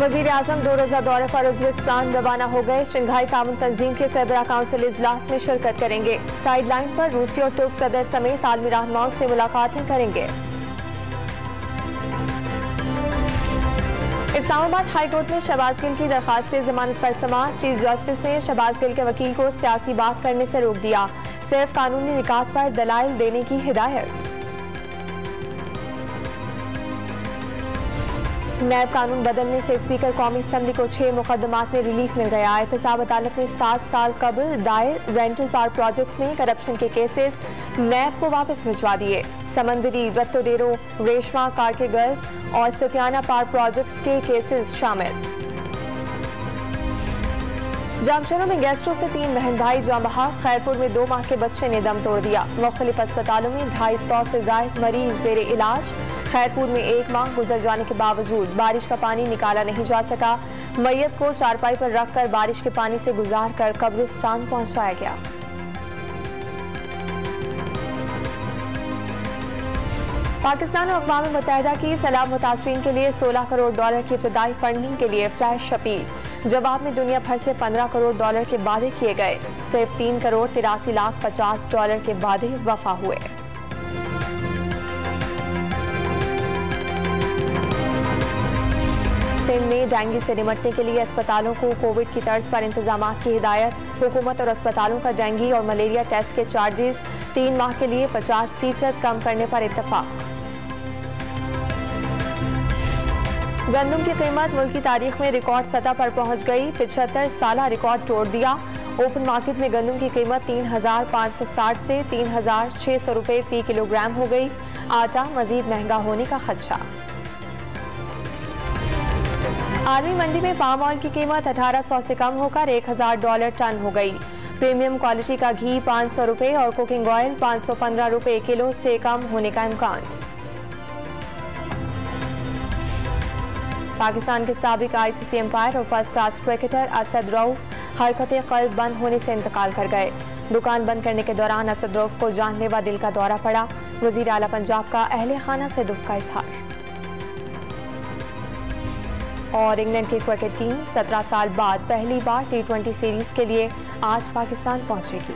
वज़ीर आज़म 2 रोज़ा दौरे पर उज़्बेकिस्तान रवाना हो गए। शंघाई ताउन तंजीम के सरबराह काउंसिल इजलास में शिरकत करेंगे। साइड लाइन पर रूसी और तुर्क सदर समेत आलमी रहनुमाओं से मुलाकातें करेंगे। इस्लामाबाद हाई कोर्ट में शहबाज गिल की दरखास्त से जमानत पर समाअत। चीफ जस्टिस ने शहबाज गिल के वकील को सियासी बात करने से रोक दिया। सिर्फ कानूनी निकात पर दलाइल देने की हिदायत। नैब कानून बदलने से स्पीकर कौमी असम्बली को 6 मुकदमात में रिलीफ मिल गया। एहतसाब अदालत ने 7 साल कबल दायर रेंटल पावर प्रोजेक्ट्स में करप्शन के केसेस नैब को वापस भिजवा दिए। समंदरी, रत्तोडेरो, रेशमा, कारकेगल और सत्याना पावर प्रोजेक्ट्स के केसेस शामिल। जामशोरों में गैस्ट्रो से 3 बहन भाई जान बहक। खैरपुर में 2 माह के बच्चे ने दम तोड़ दिया। मुख्तलिफ अस्पतालों में 250 से ज्यादा मरीज जेर इलाज। खैरपुर में 1 माह गुजर जाने के बावजूद बारिश का पानी निकाला नहीं जा सका। मैयत को चारपाई पर रखकर बारिश के पानी से गुजार कर कब्रिस्तान पहुंचाया गया। पाकिस्तान और अक़वाम मुत्तहिदा की सैलाब मुतासरीन के लिए $16 करोड़ की इब्तदाई फंडिंग के लिए फ्लैश अपील। जवाब में दुनिया भर से $15 करोड़ के वादे किए गए। सिर्फ $3,83,50,000 के वादे वफा हुए। सिंध में डेंगू से निपटने के लिए अस्पतालों को कोविड की तर्ज पर इंतजामात की हिदायत। हुकूमत और अस्पतालों का डेंगू और मलेरिया टेस्ट के चार्जेस 3 माह के लिए 50% कम करने पर इत्तफाक। गंदम की कीमत मुल्क की तारीख में रिकॉर्ड सतह पर पहुंच गई। 75 साला रिकॉर्ड तोड़ दिया। ओपन मार्केट में गंदम की कीमत 3,560 से 3,600 रुपए फी किलोग्राम हो गई। आटा मजीद महंगा होने का खदशा। आलमी मंडी में पाम ऑयल की कीमत 1800 से कम होकर $1,000 टन हो गई। प्रीमियम क्वालिटी का घी 500 रुपए और कुकिंग ऑयल 515 रुपए किलो से कम होने का इम्कान। पाकिस्तान के साबिक ICC एम्पायर और first class cricketer Asad Rauf हरकत क़ल्ब बंद होने से इंतकाल कर गए। दुकान बंद करने के दौरान असद रऊफ को जानलेवा दिल का दौरा पड़ा। वज़ीर आला पंजाब का अहले खाना से दुख का इजहार। और इंग्लैंड की क्रिकेट टीम 17 साल बाद पहली बार T20 सीरीज के लिए आज पाकिस्तान पहुंचेगी।